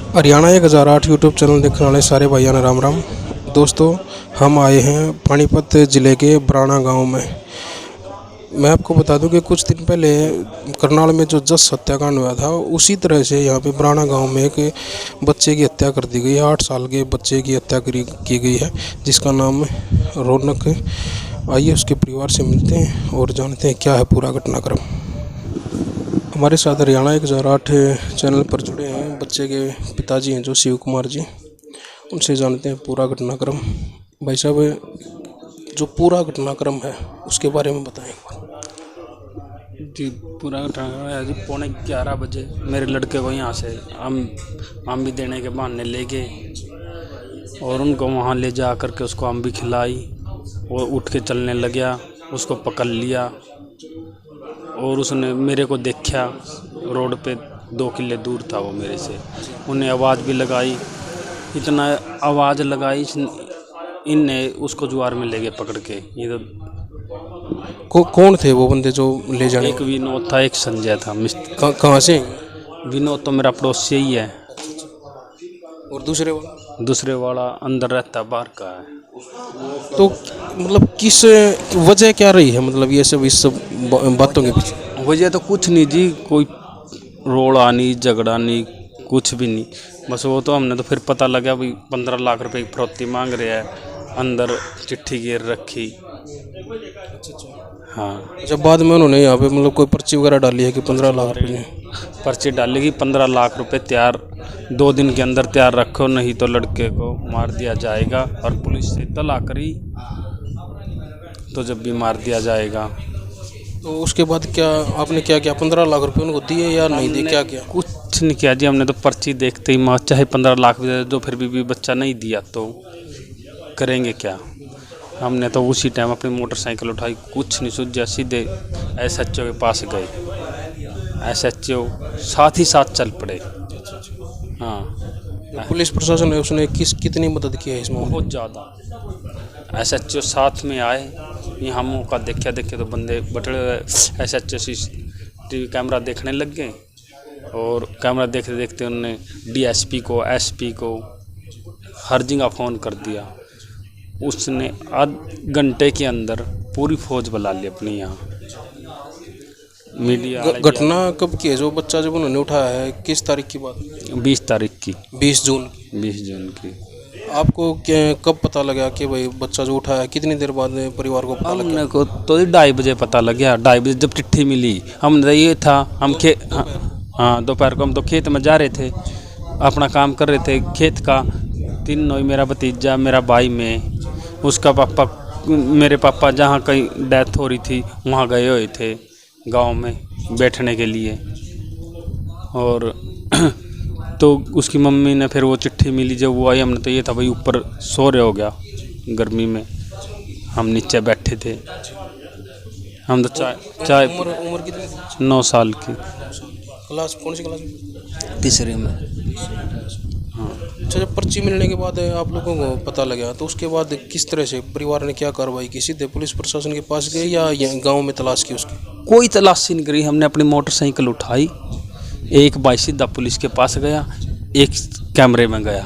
Haryana 1008 YouTube channel देखने वाले सारे भाइयों ने राम राम। दोस्तों, हम आए हैं पानीपत ज़िले के बराना गांव में। मैं आपको बता दूं कि कुछ दिन पहले करनाल में जो जस हत्याकांड हुआ था, उसी तरह से यहाँ पे बराना गांव में एक बच्चे की हत्या कर दी गई है। 8 साल के बच्चे की हत्या की गई है, जिसका नाम रौनक है। आइए उसके परिवार से मिलते हैं और जानते हैं क्या है पूरा घटनाक्रम। हमारे साथ हरियाणा 1008 चैनल पर जुड़े हैं बच्चे के पिताजी हैं जो शिव कुमार जी। उनसे जानते हैं पूरा घटनाक्रम। भाई साहब, जो पूरा घटनाक्रम है उसके बारे में बताएं। जी, पूरा घटनाक्रम है जी। 11:15 बजे मेरे लड़के को यहाँ से आम भी देने के बहाने ले गए और उनको वहाँ ले जा कर के उसको आम भी खिलाई और उठ के चलने लग गया। उसको पकड़ लिया और उसने मेरे को देखा। रोड पे 2 किले दूर था वो मेरे से। उन्हें आवाज़ भी लगाई, इतना आवाज़ लगाई, इनने उसको जुआर में ले गए पकड़ के। ये तो कौन थे वो बंदे जो ले जाने? एक विनोद था, एक संजय था। कहाँ से? विनोद तो मेरा पड़ोसी ही है और दूसरे वाला अंदर रहता, बाहर का है। तो मतलब किस वजह क्या रही है, मतलब ये सब इस सब बातों के पीछे? वजह तो कुछ नहीं जी, कोई रोड़ा नहीं, झगड़ा नहीं, कुछ भी नहीं। बस वो तो हमने तो फिर पता लगा भाई 15 लाख रुपए की फरौती मांग रहे हैं। अंदर चिट्ठी गिर रखी। हाँ, जब बाद में उन्होंने यहाँ पे मतलब कोई पर्ची वगैरह डाली है कि 15 लाख रुपये? पर्ची डालेगी। 15 लाख रुपए तैयार, 2 दिन के अंदर तैयार रखो, नहीं तो लड़के को मार दिया जाएगा। और पुलिस से इत्तला करी तो जब भी मार दिया जाएगा। तो उसके बाद क्या आपने क्या किया? 15 लाख रुपए उनको दिए या नहीं दिए? क्या किया? कुछ नहीं किया जी, हमने तो पर्ची देखते ही मार, चाहे 15 लाख भी दे दो, फिर भी बच्चा नहीं दिया तो करेंगे क्या। हमने तो उसी टाइम अपनी मोटरसाइकिल उठाई, कुछ नहीं सूझा, सीधे SHO के पास गए। SHO साथ ही साथ चल पड़े। हाँ, पुलिस प्रशासन है उसने कितनी मदद की है इसमें? बहुत ज़्यादा। SHO साथ में आए, यहाँ मौका देखे तो बंदे बटड़े हुए। SHO CCTV कैमरा देखने लग गए और कैमरा देखते देखते उन्होंने DSP को, SP को हर जगह फ़ोन कर दिया। उसने आध घंटे के अंदर पूरी फौज बुला ली अपने यहाँ। मीडिया घटना कब की है? जो बच्चा जब उन्होंने उठाया है किस तारीख की बात? 20 तारीख की। 20 जून 20 जून की। आपको कब पता लगा कि भाई बच्चा जो उठाया? कितनी देर बाद परिवार को पता लगा? हमने को तो 2:30 बजे पता लग गया। 2:30 बजे जब चिट्ठी मिली, हमने ये था, हम हाँ दोपहर को हम तो खेत में जा रहे थे, अपना काम कर रहे थे खेत का। 3 नोई, मेरा भतीजा, मेरा भाई, में उसका पापा, मेरे पापा जहाँ कहीं डेथ हो रही थी वहाँ गए हुए थे गांव में बैठने के लिए। और तो उसकी मम्मी ने फिर वो चिट्ठी मिली, जब वो आई, हमने तो ये था भाई ऊपर सो रहे हो गया गर्मी में, हम नीचे बैठे थे। हम तो चाय उम्र कितनी? 9 साल की। क्लास कौन सी क्लास में? तीसरे में। हाँ। अच्छा, जब पर्ची मिलने के बाद आप लोगों को पता लगा तो उसके बाद किस तरह से परिवार ने क्या कार्रवाई की? सीधे पुलिस प्रशासन के पास गए या गांव में तलाश की उसकी? कोई तलाशी नहीं करी। हमने अपनी मोटरसाइकिल उठाई, एक भाई सीधा पुलिस के पास गया, एक कैमरे में गया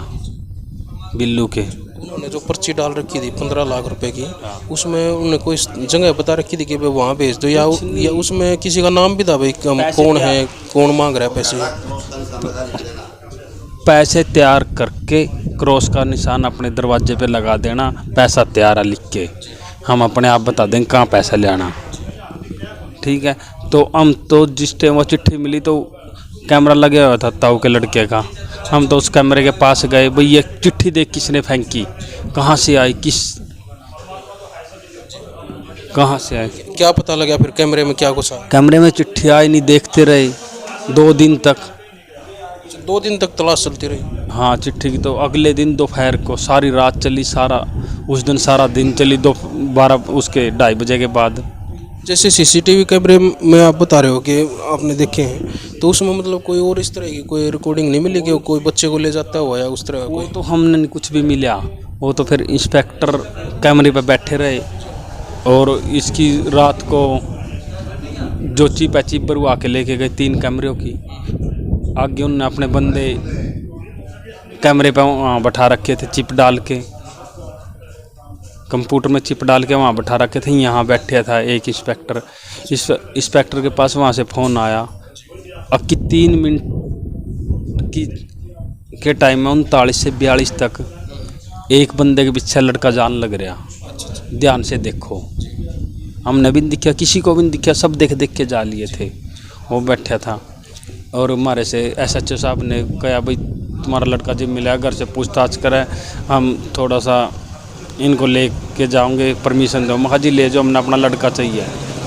बिल्लू के। उन्होंने जो पर्ची डाल रखी थी 15 लाख रुपए की, उसमें उन्होंने कोई जगह बता रखी थी कि भाई वहाँ भेज दो, या उसमें किसी का नाम भी था भाई कौन है, कौन मांग रहा है पैसे? पैसे तैयार करके क्रॉस का निशान अपने दरवाजे पे लगा देना, पैसा तैयार है लिख के, हम अपने आप बता देंगे कहाँ पैसा ले आना। ठीक है। तो हम तो जिस टाइम वो चिट्ठी मिली तो कैमरा लगे हुआ था ताऊ के लड़के का, हम तो उस कैमरे के पास गए, भाई ये चिट्ठी देख किसने फेंकी, कहाँ से आई, कहाँ से आई? क्या पता लगा फिर कैमरे में क्या घुसा? कैमरे में चिट्ठी आई नहीं, देखते रहे 2 दिन तक। 2 दिन तक तलाश चलती रही? हाँ, चिट्ठी की तो अगले दिन दोपहर को सारी रात चली, उस दिन सारा दिन चली, 2:30 बजे के बाद। जैसे CCTV कैमरे में आप बता रहे हो कि आपने देखे हैं, तो उसमें मतलब कोई और इस तरह की कोई रिकॉर्डिंग नहीं मिली कि कोई बच्चे को ले जाता हुआ या उस तरह? वो तो हमने कुछ भी मिला। वो तो फिर इंस्पेक्टर कैमरे पे बैठे रहे और इसकी रात को जो चीप बरवा के लेके गए 3 कैमरों की। आगे उन्होंने अपने बंदे कैमरे पे वहाँ बैठा रखे थे, चिप डाल के कंप्यूटर में चिप डाल के वहाँ बैठा रखे थे। यहाँ बैठे था एक इंस्पेक्टर, इस इंस्पेक्टर के पास वहाँ से फ़ोन आया। अब कि 3 मिनट के टाइम में 39 से 42 तक एक बंदे के पीछे लड़का जान लग रहा। ध्यान से देखो, हमने भी नहीं दिखा, किसी को भी नहीं दिखा, सब देख देख के जा लिए थे। वो बैठा था और हमारे से SHO साहब ने कहा भाई तुम्हारा लड़का जब मिला घर से पूछताछ करें, हम थोड़ा सा इनको ले के जाओगे, परमिशन दो। मैं जी ले जाओ, हमने अपना लड़का चाहिए,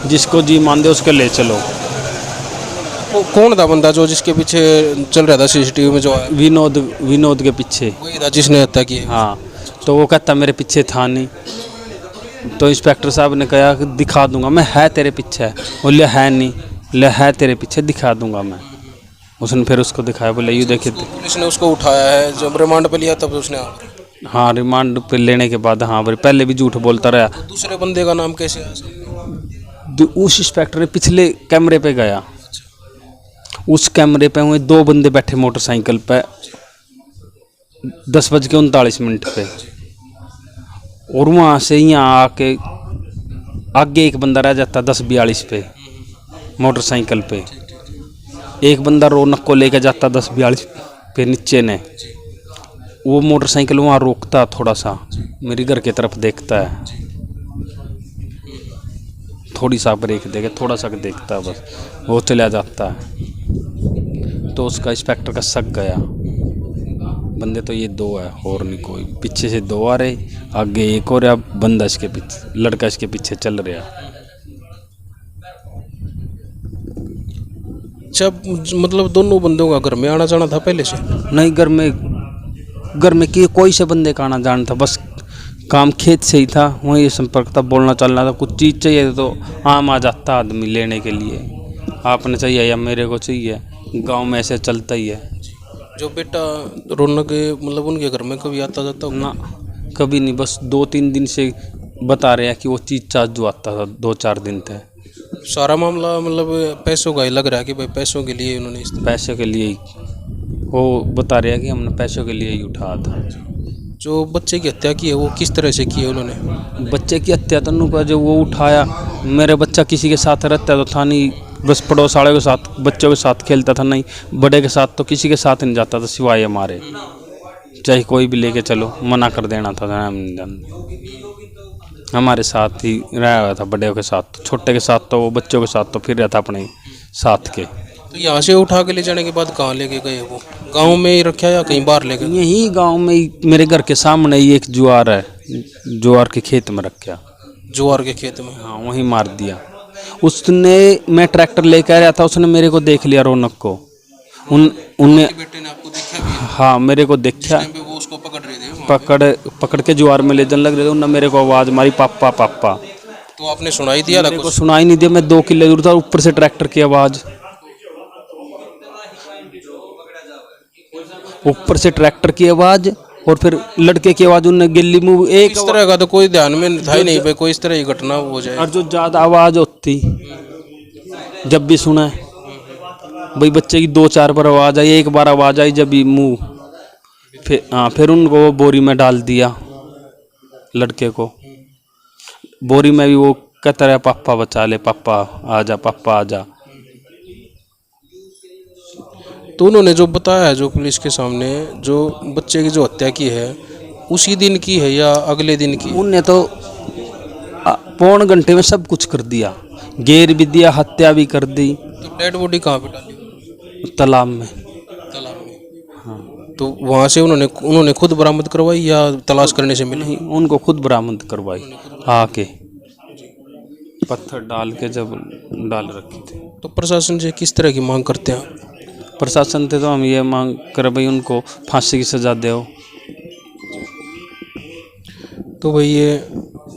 जिसको जी मान दे उसके ले चलो। वो कौन था बंदा जो जिसके पीछे चल रहा था CCTV में जो आया? विनोद के पीछे। वही था जिसने हत्या की? हाँ, तो वो कहता मेरे पीछे था नहीं। तो इंस्पेक्टर साहब ने कहा कि दिखा दूंगा मैं, है तेरे पीछे? बोले है नहीं। ले है तेरे पीछे, दिखा दूंगा मैं। उसने फिर उसको दिखाया, बोले ये देखिए। पुलिस ने उसको उठाया है, जब रिमांड पे लिया तब उसने? हाँ, रिमांड पे लेने के बाद हाँ भाई, पहले भी झूठ बोलता रहा। दूसरे बंदे का नाम कैसे आया? उस इंस्पेक्टर ने पिछले कैमरे पे गया, उस कैमरे पे हुए 2 बंदे बैठे मोटरसाइकिल पे 10:39 पे, और वहाँ से यहाँ आके आगे एक बंदा रह जाता 10:42 पे मोटरसाइकिल पे। एक बंदा रौनक को लेकर जाता 10:42 पे नीचे ने। वो मोटरसाइकिल वहाँ रोकता, थोड़ा सा मेरे घर की तरफ देखता है, थोड़ी सा ब्रेक देके थोड़ा सा देखता है बस, वो चला जाता है। तो उसका इंस्पेक्टर का शक गया, बंदे तो ये 2 है और नहीं कोई। पीछे से 2 आ रहे, आगे एक और है, बंदा इसके पीछे, लड़का इसके पीछे चल रहा। जब मतलब दोनों बंदों का घर में आना जाना था पहले से? नहीं, घर में कि कोई से बंदे का आना जाना था, बस काम खेत से ही था, वहीं संपर्क था, बोलना चलना था। कुछ चीज़ चाहिए तो आम आ जाता आदमी लेने के लिए, आपने चाहिए या मेरे को चाहिए, गांव में ऐसे चलता ही है। जो बेटा रौनक मतलब उनके घर में कभी आता जाता? ना, कभी नहीं, बस 2-3 दिन से बता रहे हैं कि वो चीज़ चार्ज जो आता था 2-4 दिन थे। सारा मामला मतलब पैसों का ही लग रहा है कि भाई पैसों के लिए उन्होंने पैसों के लिए ही, वो बता रहे हैं कि हमने पैसों के लिए ही उठाया था। जो बच्चे की हत्या की है वो किस तरह से की है उन्होंने? बच्चे की हत्या तन्नू का जो वो उठाया, मेरे बच्चा किसी के साथ रहता तो था नहीं, बस पड़ोस वाले के साथ, बच्चों के साथ खेलता था, नहीं बड़े के साथ तो किसी के साथ नहीं जाता था सिवाय हमारे, चाहे कोई भी लेके चलो, मना कर देना था। हमारे साथ ही रहा हुआ था, बड़े के साथ, छोटे के साथ तो वो, बच्चों के साथ तो फिर रहता अपने साथ के। तो यहाँ से उठा के ले जाने के बाद कहाँ लेके गए? वो गांव में ही रखा या कहीं बाहर ले गए? यही गांव में ही, मेरे घर के सामने ही एक ज्वार है, ज्वार के खेत में रखा। ज्वार के खेत में? हाँ, वहीं मार दिया उसने। मैं ट्रैक्टर लेकर आ रहा था, उसने मेरे को देख लिया, रौनक को। उनने बेटे ने आपको देखा भी? हाँ, मेरे को देखा, वो उसको पकड़ रहे थे? पकड़ के ज्वार में ले जाने लग रहे थे। उन्होंने मेरे को आवाज़ मारी, पापा पापा। तो आपने सुनाई दिया? मेरे को सुनाई नहीं दिया, मैं 2 किले दूर था, ऊपर से ट्रैक्टर की आवाज़, ऊपर से ट्रैक्टर की आवाज़ और फिर लड़के की आवाज़। उनने गिल्ली मुँह एक इस तरह का तो कोई ध्यान में था ही नहीं भाई, कोई इस तरह की घटना हो जाए। और जो ज़्यादा आवाज़ होती जब भी सुना भाई, बच्चे की 2-4 बार आवाज़ आई, एक बार आवाज़ आई जब भी मुँह, फिर उनको वो बोरी में डाल दिया, लड़के को बोरी में भी। वो कहता रहा पापा बचा ले, पापा आजा, पापा आजा। तो उन्होंने जो बताया है जो पुलिस के सामने, जो बच्चे की जो हत्या की है उसी दिन की है या अगले दिन की? उनने तो 1.25 घंटे में सब कुछ कर दिया, घेर भी दिया, हत्या भी कर दी। तो डेड बॉडी कहाँ पे डाली? तालाब में। तालाब में? हाँ। तो वहाँ से उन्होंने खुद बरामद करवाई या तलाश करने से मिली? नहीं, उनको खुद बरामद करवाई, आके पत्थर डाल के जब डाल रखे थे। तो प्रशासन से किस तरह की मांग करते हैं? प्रशासन से तो हम ये मांग कर भाई उनको फांसी की सज़ा दो। तो भाई ये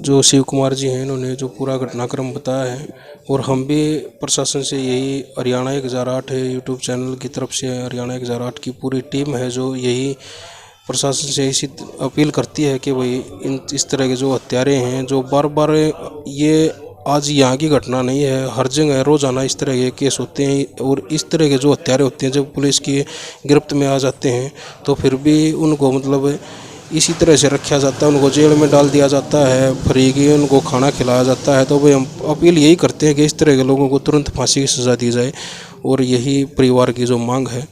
जो शिव कुमार जी हैं, इन्होंने जो पूरा घटनाक्रम बताया है, और हम भी प्रशासन से यही हरियाणा 1008 यूट्यूब चैनल की तरफ से, हरियाणा 1008 की पूरी टीम है जो यही प्रशासन से इसी अपील करती है कि भाई इस तरह के जो हत्यारे हैं, जो बार बार ये आज यहाँ की घटना नहीं है, हर जगह रोज़ाना इस तरह के केस होते हैं। और इस तरह के जो हत्यारे होते हैं जब पुलिस की गिरफ्त में आ जाते हैं तो फिर भी उनको मतलब इसी तरह से रखा जाता है, उनको जेल में डाल दिया जाता है, फ्री की उनको खाना खिलाया जाता है। तो भाई हम अपील यही करते हैं कि इस तरह के लोगों को तुरंत फांसी की सज़ा दी जाए और यही परिवार की जो मांग है।